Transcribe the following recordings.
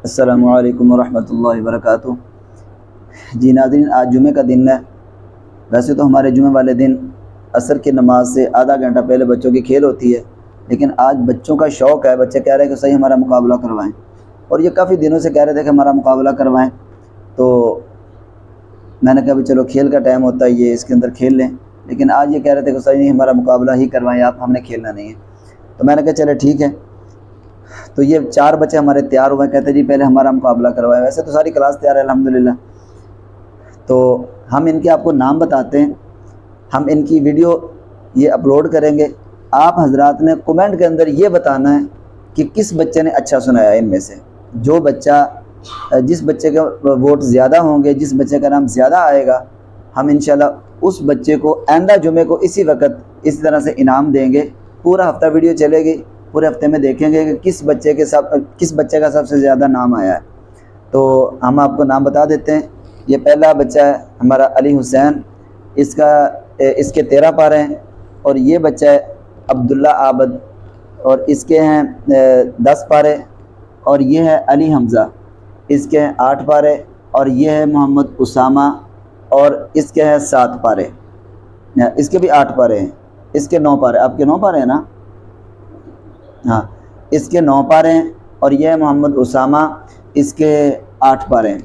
السلام علیکم ورحمۃ اللہ وبرکاتہ۔ جی ناظرین، آج جمعہ کا دن ہے۔ ویسے تو ہمارے جمعہ والے دن عصر کی نماز سے آدھا گھنٹہ پہلے بچوں کی کھیل ہوتی ہے، لیکن آج بچوں کا شوق ہے، بچے کہہ رہے ہیں کہ صحیح ہمارا مقابلہ کروائیں، اور یہ کافی دنوں سے کہہ رہے تھے کہ ہمارا مقابلہ کروائیں۔ تو میں نے کہا بھی چلو کھیل کا ٹائم ہوتا ہے، یہ اس کے اندر کھیل لیں، لیکن آج یہ کہہ رہے تھے کہ صحیح نہیں ہمارا مقابلہ ہی کروائیں آپ، ہم نے کھیلنا نہیں ہے۔ تو میں نے کہا چلے ٹھیک ہے۔ تو یہ 4 بچے ہمارے تیار ہوئے، کہتے جی پہلے ہمارا مقابلہ کروائے۔ ویسے تو ساری کلاس تیار ہے الحمدللہ۔ تو ہم ان کے آپ کو نام بتاتے ہیں، ہم ان کی ویڈیو یہ اپلوڈ کریں گے۔ آپ حضرات نے کومنٹ کے اندر یہ بتانا ہے کہ کس بچے نے اچھا سنایا ان میں سے۔ جو بچہ جس بچے کے ووٹ زیادہ ہوں گے، جس بچے کا نام زیادہ آئے گا، ہم انشاءاللہ اس بچے کو آئندہ جمعے کو اسی وقت اسی طرح سے انعام دیں گے۔ پورا ہفتہ ویڈیو چلے گی، پورے ہفتے میں دیکھیں گے کہ کس بچے کا سب سے زیادہ نام آیا ہے۔ تو ہم آپ کو نام بتا دیتے ہیں۔ یہ پہلا بچہ ہے ہمارا علی حسین، اس کے 13 پارے ہیں، اور یہ بچہ ہے عبداللہ عابد، اور اس کے ہیں 10 پارے، اور یہ ہے علی حمزہ، اس کے ہیں 8 پارے، اور یہ ہے محمد اسامہ، اور اس کے ہیں 7 پارے، اس کے بھی 8 پارے ہیں، اس کے 9 پارے۔ آپ کے 9 پارے ہیں نا؟ ہاں، اس کے 9 پارے ہیں، اور یہ ہے محمد اسامہ، اس کے 8 پارے ہیں۔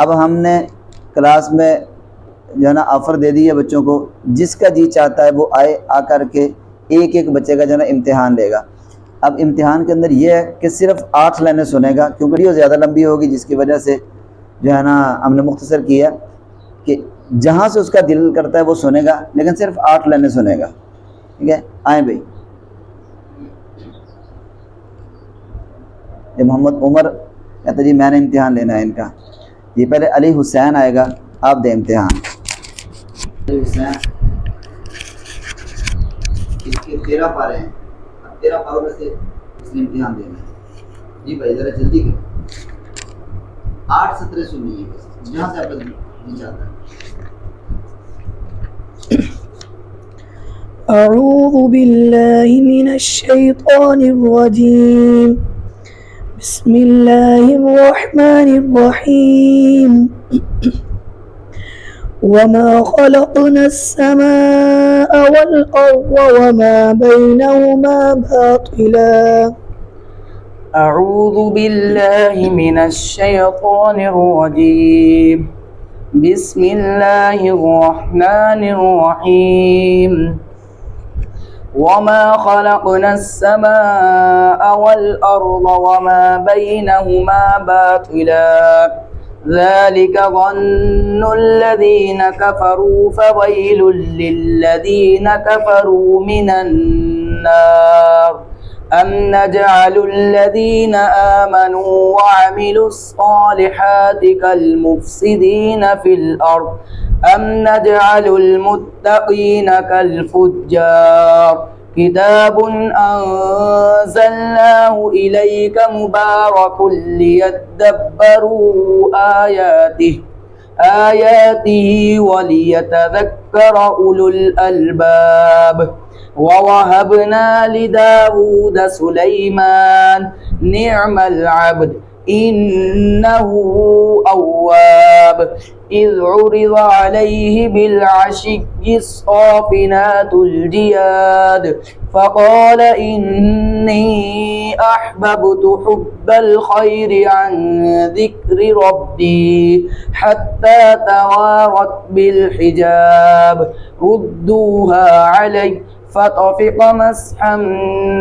اب ہم نے کلاس میں جو ہے نا آفر دے دی ہے بچوں کو، جس کا جی چاہتا ہے وہ آ کر کے ایک بچے کا جو ہے نا امتحان لے گا۔ اب امتحان کے اندر یہ ہے کہ صرف 8 لائنیں سنے گا، کیونکہ ویڈیو زیادہ لمبی ہوگی، جس کی وجہ سے جو ہے نا ہم نے مختصر کیا کہ جہاں سے اس کا دل کرتا ہے وہ سنے گا، لیکن صرف 8 لائنیں سنے گا۔ ٹھیک ہے، آئیں بھائی۔ یہ محمد عمر کہتا جی میں نے امتحان لینا ہے ان کا۔ یہ پہلے علی حسین آئے گا، آپ دیں امتحان۔ علی حسین، اس کے 13 پارے ہیں، اب 13 پاروں میں سے اس نے امتحان دینا ہے۔ جی بھائی ذرا جلدی کریں، 8 سطریں سننی ہے بس، جہاں سے آپ جی چاہتا ہے۔ أعوذ بالله من الشيطان الرجيم. بسم الله الرحمن الرحيم. وما خلقنا السماء والأرض وما بينهما باطلا. أعوذ بالله من الشيطان الرجيم. بسم الله الرحمن الرحيم. وما خلقنا السماء والأرض وما بينهما باطلا. ذلك ظن الذين كفروا فويل للذين كفروا من النار. أم نجعل الذين آمنوا وعملوا الصالحات كالمفسدين في الأرض أم نجعل المتقين كالفجار. كتاب أنزلناه إليك مبارك ليدبروا آياته وليتذكر أولو الألباب. ووهبنا لداود سليمان نعم العبد إنه أواب. إذ عرض عليه بالعشي الصافنات الجياد فقال إني أحببت حب الخير عن ذكر ربي حتى توارت بالحجاب. ردوها علي فطفق مسحا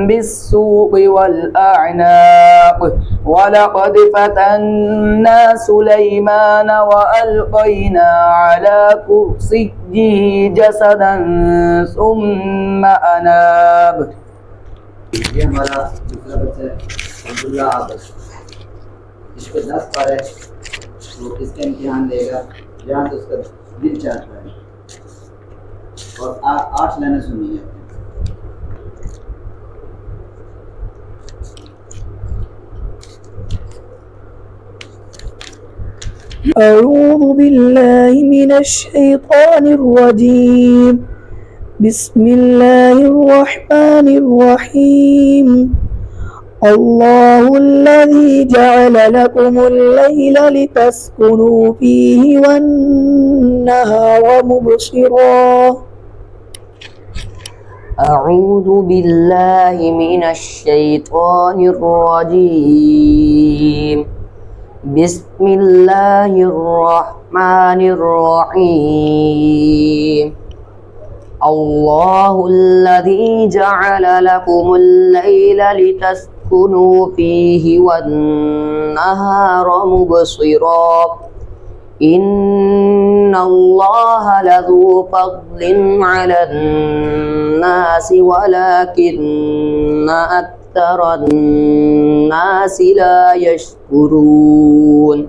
بالسوق والأعناق. ولقد فتنا سليمان وألقينا على كرسيه جسدا ثم أناب. یہ ہمارا دوسرا بچہ ہے عبداللہ عابد، اس کے 10 پارے، تو اس کا امتحان لے گا جہاں سے اس کا دل چاہتا ہے، اور 8 لائنیں سنی ہے۔ أعوذ بالله من الشيطان الرجيم. بسم الله الرحمن الرحيم. الله الذي جعل لكم الليل لتسكنوا فيه والنهار مبصرا أعوذ بالله من الشيطان الرجيم بسم الله الرحمن الرحيم الله الذي جعل لكم الليل لتسكنوا فيه والنهار مبصرا إن الله لذو فضل على الناس ولكن أكثر الناس لا يشكرون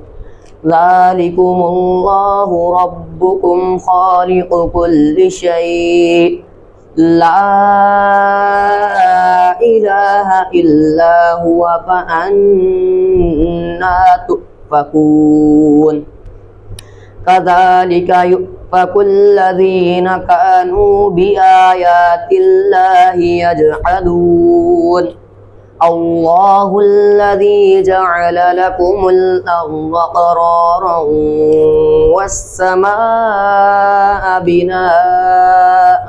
ذلكم الله ربكم خالق كل شيء لا إله إلا هو فأنا تؤفكون كذلك يؤفك الذين كانوا بآيات الله يجحدون الله الذي جعل لكم الأرض قرارا والسماء بناء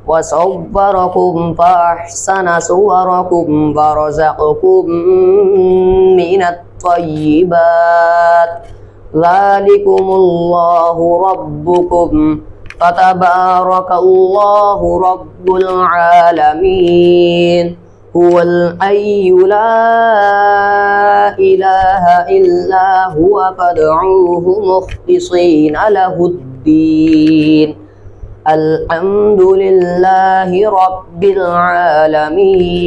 وصوركم فأحسن صوركم ورزقكم من الطيبات ذلكم الله ربكم فتبارك الله رب العالمين هو الحي لا إله إلا هو فادعوه مخلصين له الدين الحمد لله رب العالمين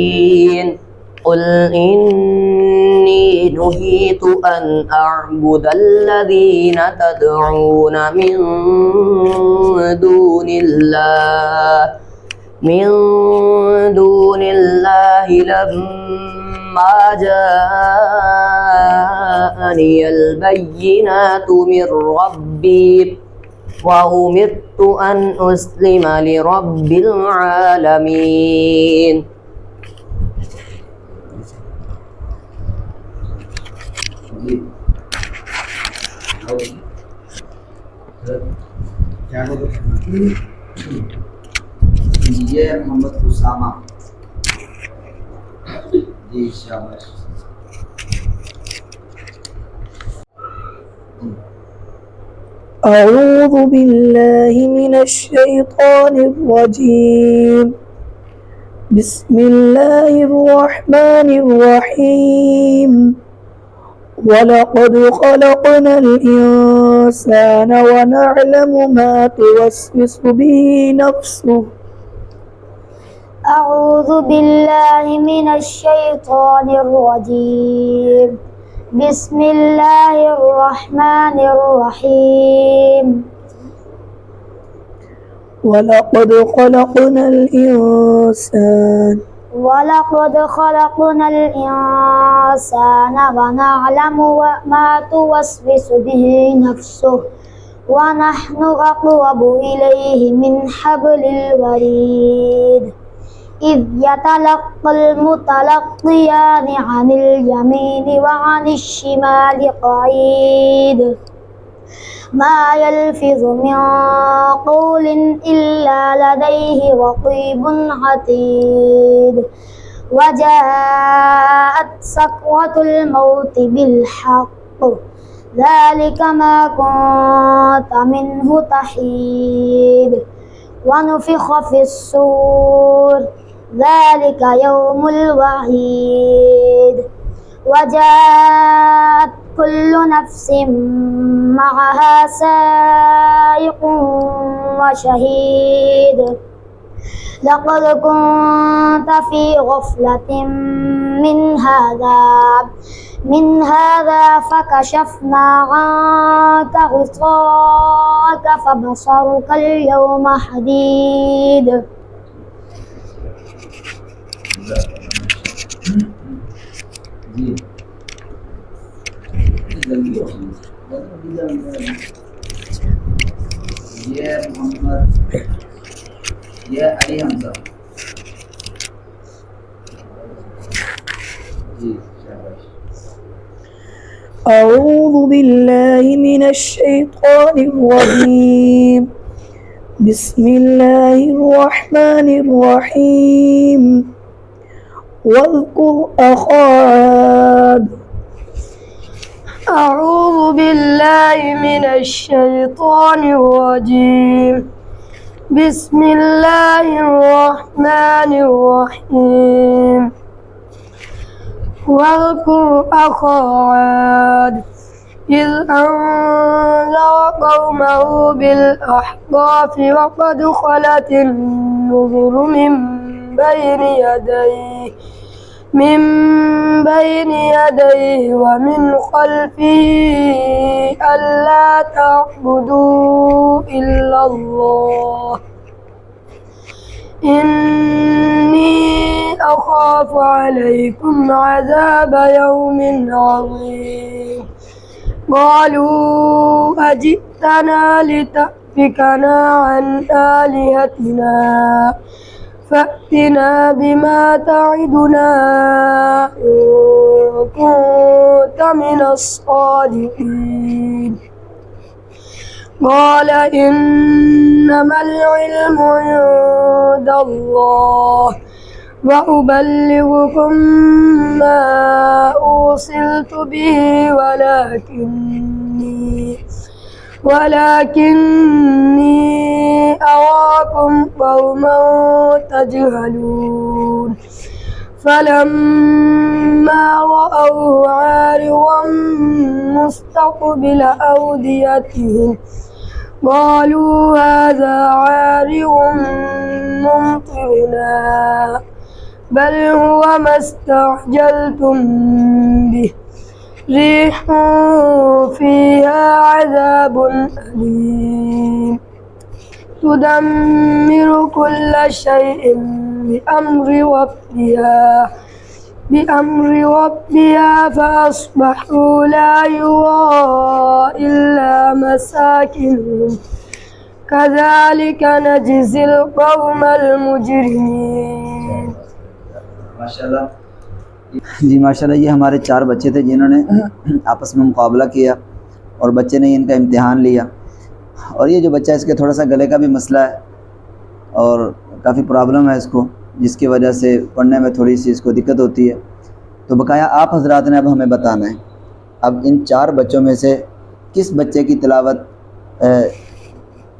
قل إني نهيت أن أعبد الذين تدعون من دون الله لما جاءني البينات من ربي وأمرت أن أسلم لرب العالمين ये मोहम्मद उसामा जी शाबाश أعوذ بالله من الشيطان الرجيم بسم الله الرحمن الرحيم ولقد خلقنا الإنسان ونعلم ما توسوس به نفسه أعوذ بالله من الشيطان الرجيم بسم الله الرحمن الرحيم ولقد خلقنا الإنسان ونعلم ما توسوس به نفسه ونحن أقرب إليه من حبل الوريد إذ يتلقى المتلقيان عن اليمين وعن الشمال قعيد ما يلفظ من قول إلا لديه رقيب عتيد وجاءت سكرة الموت بالحق ذلك ما كنت منه تحيد ونفخ في الصور ذلك يوم الوعيد وجاءت كل نفس معها سائق وشهيد لقد كنت في غفلة من هذا فكشفنا عنك غطاءك فبصرك اليوم حديد ये मोहम्मद ये अली हमजा أعوذ بالله من الشيطان الرجيم بسم الله الرحمن الرحيم واذكر أخا عاد أعوذ بالله من الشيطان الرجيم بسم الله الرحمن الرحيم واذكر أخا عاد إذ أنذر قومه بالأحقاف وقد خلت النذر من بين يديه ومن خلفه ألا تعبدوا إلا الله إني أخاف عليكم عذاب يوم عظيم قالوا أجئتنا لتأفكنا عن آلهتنا فأتنا بما تعدنا إن كنت من الصادقين قال إنما العلم عند الله وأبلغكم ما أرسلت به ولكني أراكم قوما تجهلون فلما رأوه عارضا مستقبل أوديتهم قالوا هذا عارض ممطرنا بل هو ما استعجلتم به ريح فيها عذاب أليم تدمر كل شيء بأمر ربها فأصبحوا لا يرى إلا مساكنهم كذلك نجزي القوم المجرمين माशाल्लाह जी माशाल्लाह। ये हमारे 4 बच्चे थे जिन्होंने आपस में मुकाबला किया और बच्चे ने इनका इम्तिहान लिया। और ये जो बच्चा इसके थोड़ा सा गले का भी मसला है और काफ़ी प्रॉब्लम है इसको, जिसकी वजह से पढ़ने में थोड़ी सी इसको दिक्कत होती है। तो बकाया आप हजरात ने अब हमें बताना है, अब इन 4 बच्चों में से किस बच्चे की तिलावत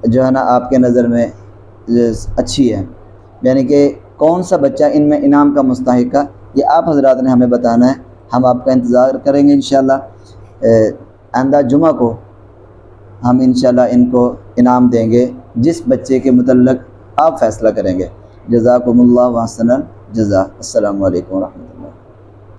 जो है ना आपके नज़र में अच्छी है, यानी कि कौन सा बच्चा इनमें इनाम का मुस्तहिक है, ये आप हजरात ने हमें बताना है। हम आपका इंतज़ार करेंगे इंशाअल्लाह। आइंदा जुमा को हम इंशाअल्लाह इनको इनाम देंगे, जिस बच्चे के मुतल्लक आप फ़ैसला करेंगे। जज़ाकुमुल्लाह व अहसनल जज़ा। अस्सलामु अलैकुम व रहमतुल्लाह।